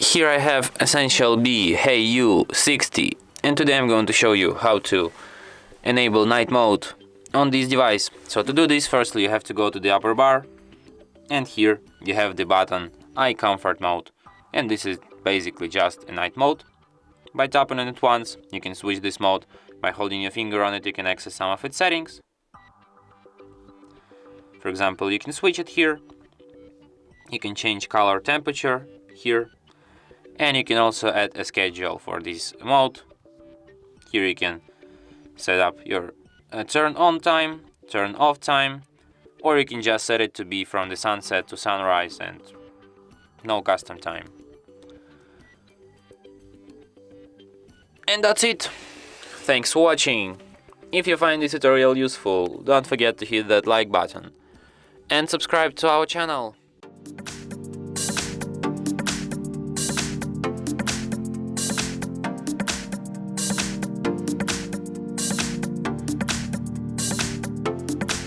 Here I have ESSENTIELB HeYou 60, and today I'm going to show you how to enable night mode on this device. So to do this, firstly you have to go to the upper bar, and here you have the button iComfort mode, and this is basically just a night mode. By tapping on it once, you can switch this mode. By holding your finger on it, you can access some of its settings. For example, you can switch it here, you can change color temperature here, and you can also add a schedule for this mode. Here you can set up your turn on time, turn off time, or you can just set it to be from the sunset to sunrise and no custom time. And that's it. Thanks for watching. If you find this tutorial useful, don't forget to hit that like button and subscribe to our channel.